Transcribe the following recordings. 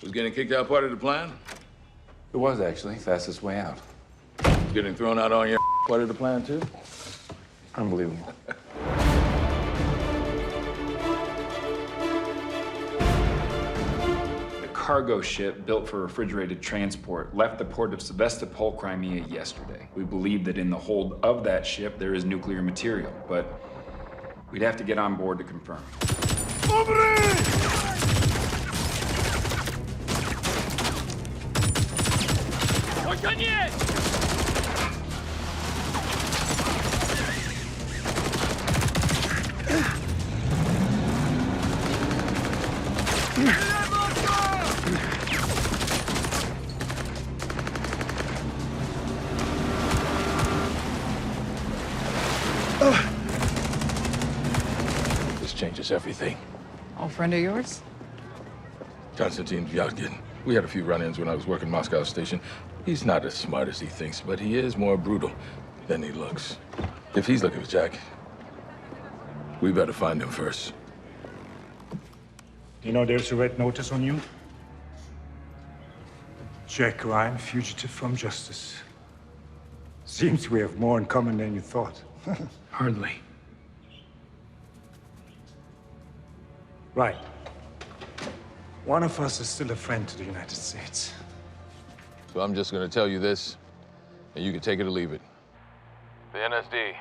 Was getting kicked out part of the plan? It was actually fastest way out. Getting thrown out on your part of the plan too? Unbelievable. The cargo ship built for refrigerated transport left the port of Sevastopol, Crimea yesterday. We believe that in the hold of that ship there is nuclear material, but we'd have to get on board to confirm. This changes everything. Old friend of yours? Konstantin Vyatkin. We had a few run-ins when I was working Moscow station. He's not as smart as he thinks, but he is more brutal than he looks. If he's looking for Jack, we better find him first. You know there's a red notice on you? Jack Ryan, fugitive from justice. Seems we have more in common than you thought. Hardly. Right. One of us is still a friend to the United States. So I'm just gonna tell you this, and you can take it or leave it. The NSD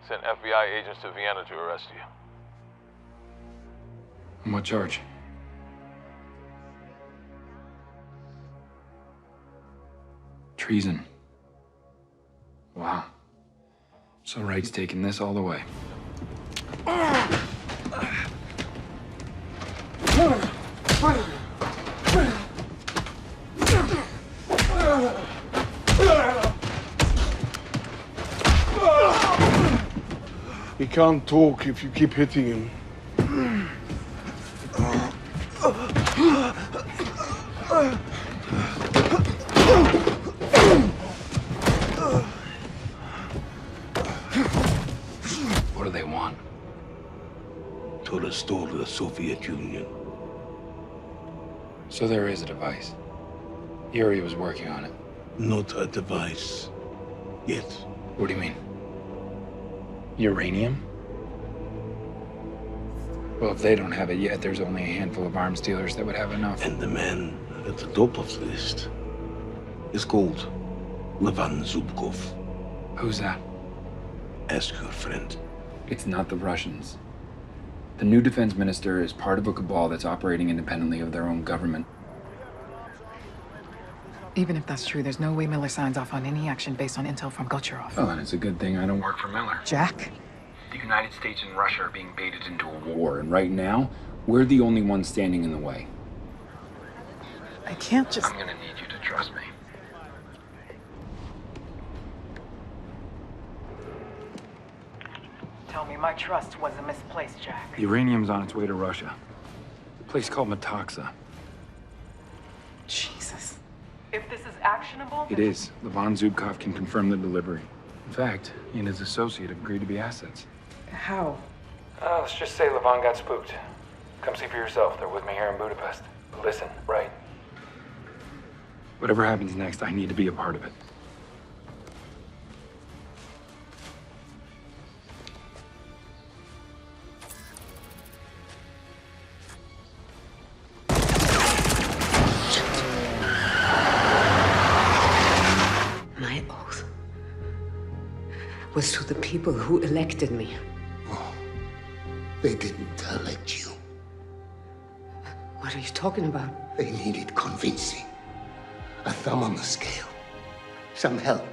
sent FBI agents to Vienna to arrest you. On what charge? Treason. Wow. So Wright's taking this all the way. He can't talk if you keep hitting him. What do they want? To restore the Soviet Union. So there is a device. Yuri was working on it. Not a device. Yet. What do you mean? Uranium? Well, if they don't have it yet, there's only a handful of arms dealers that would have enough. And the man at the top of the list is called Levan Zubkov. Who's that? Ask your friend. It's not the Russians. The new defense minister is part of a cabal that's operating independently of their own government. Even if that's true, there's no way Miller signs off on any action based on intel from Gocherov. Well, then it's a good thing I don't work for Miller. Jack? The United States and Russia are being baited into a war, and right now, we're the only ones standing in the way. I can't just... I'm gonna need you to trust me. Tell me my trust was misplaced, Jack. Uranium's on its way to Russia. A place called Metaxa. Jesus. If this is actionable... It is. Levan Zubkov can confirm the delivery. In fact, he and his associate have agreed to be assets. How? Let's just say Levan got spooked. Come see for yourself. They're with me here in Budapest. But listen, right? Whatever happens next, I need to be a part of it. My oath was to the people who elected me. They didn't elect you. What are you talking about? They needed convincing. A thumb on the scale. Some help.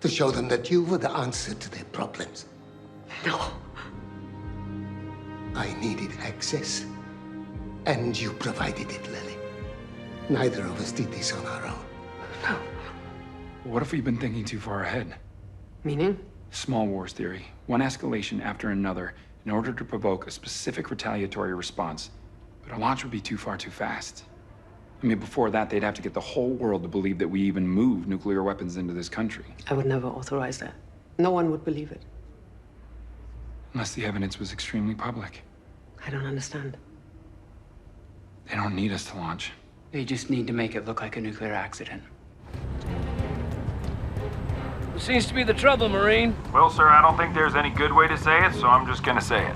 To show them that you were the answer to their problems. No. I needed access. And you provided it, Lily. Neither of us did this on our own. No. What if we've been thinking too far ahead? Meaning? Small wars theory. One escalation after another in order to provoke a specific retaliatory response. But a launch would be too far too fast. I mean, before that, they'd have to get the whole world to believe that we even moved nuclear weapons into this country. I would never authorize that. No one would believe it. Unless the evidence was extremely public. I don't understand. They don't need us to launch. They just need to make it look like a nuclear accident. What seems to be the trouble, Marine? Well, sir, I don't think there's any good way to say it, so I'm just gonna say it.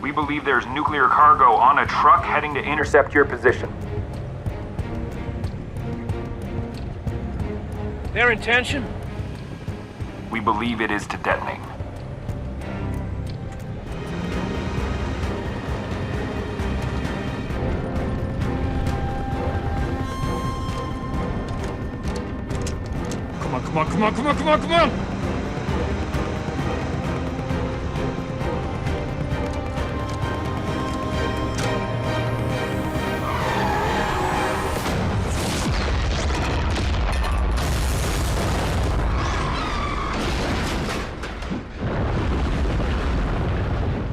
We believe there's nuclear cargo on a truck heading to intercept your position. Their intention? We believe it is to detonate. Come on, come on, come on, come on, come on, come on!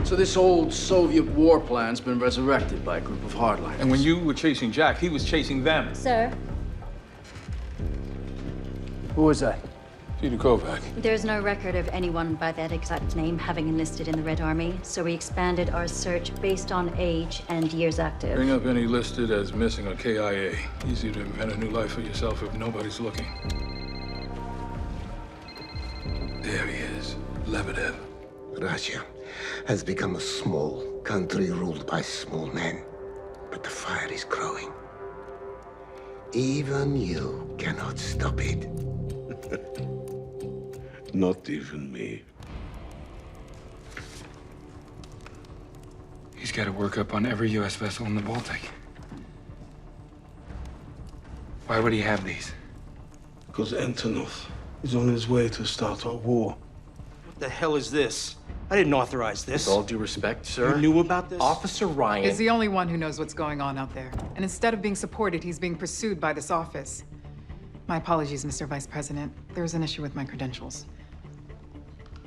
So this old Soviet war plan's been resurrected by a group of hardliners. And when you were chasing Jack, he was chasing them. Sir, Who was that? Peter Kovac. there's no record of anyone by that exact name having enlisted in the Red Army, so we expanded our search based on age and years active. Bring up any listed as missing or KIA. Easy to invent a new life for yourself if nobody's looking. There he is, Lebedev. Russia has become a small country ruled by small men, but the fire is growing. Even you cannot stop it. Not even me. He's got to work up on every U.S. vessel in the Baltic. Why would he have these? Because Antonov is on his way to start our war. What the hell is this? I didn't authorize this. With all due respect, sir. You knew about this? Officer Ryan. He's the only one who knows what's going on out there. And instead of being supported, he's being pursued by this office. My apologies, Mr. Vice President. There's an issue with my credentials.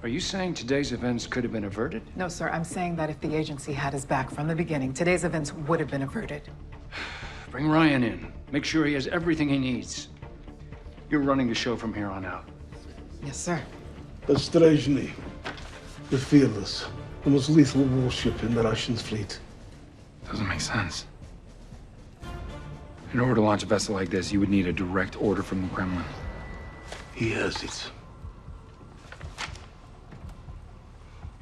Are you saying today's events could have been averted? No, sir. I'm saying that if the agency had his back from the beginning, today's events would have been averted. Bring Ryan in. Make sure he has everything he needs. You're running the show from here on out. Yes, sir. Ostrozhny, the Fearless, the most lethal warship in the Russian fleet. Doesn't make sense. In order to launch a vessel like this, you would need a direct order from the Kremlin. He has it.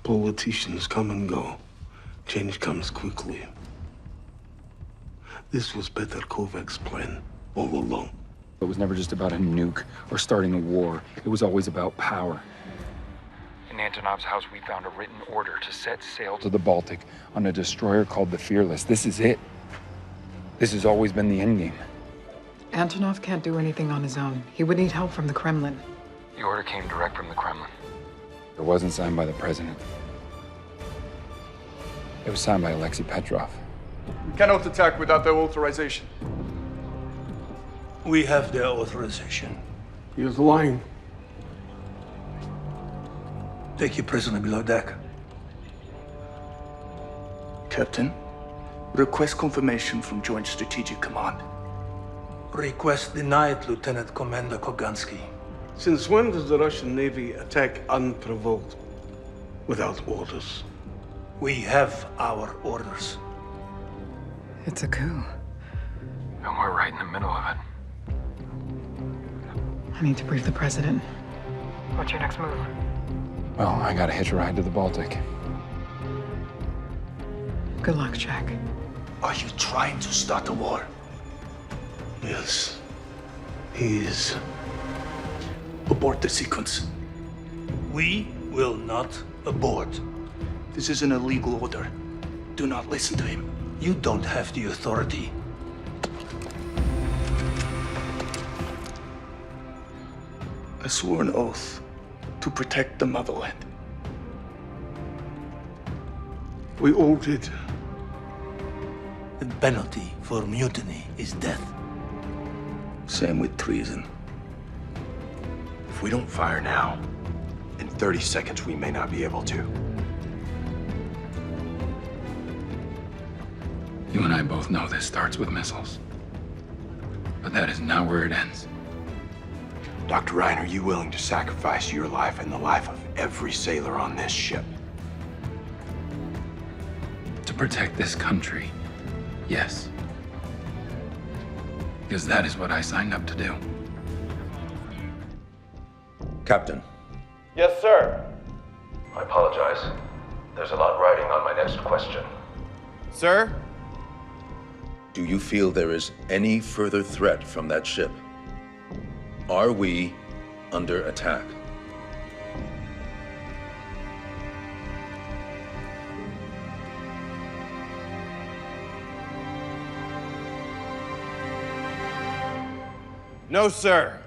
Politicians come and go. Change comes quickly. This was Peter Kovac's plan all along. It was never just about a nuke or starting a war. It was always about power. In Antonov's house, we found a written order to set sail to the Baltic on a destroyer called the Fearless. This is it. This has always been the endgame. Antonov can't do anything on his own. He would need help from the Kremlin. The order came direct from the Kremlin. It wasn't signed by the president. It was signed by Alexei Petrov. We cannot attack without their authorization. We have their authorization. He was lying. Take your prisoner below deck. Captain, request confirmation from Joint Strategic Command. Request denied, Lieutenant Commander Kogansky. Since when does the Russian Navy attack unprovoked, without orders? We have our orders. It's a coup. And we're right in the middle of it. I need to brief the president. What's your next move? Well, I gotta hitch a ride to the Baltic. Good luck, Jack. Are you trying to start a war? Yes, he is. Abort the sequence. We will not abort. This is an illegal order. Do not listen to him. You don't have the authority. I swore an oath to protect the motherland. We all did. The penalty for mutiny is death. Same with treason. If we don't fire now, in 30 seconds we may not be able to. You and I both know this starts with missiles. But that is not where it ends. Dr. Ryan, are you willing to sacrifice your life and the life of every sailor on this ship? To protect this country, yes. Because that is what I signed up to do. Captain, Yes, sir. I apologize. There's a lot riding on my next question. Sir? Do you feel there is any further threat from that ship? Are we under attack? No, sir.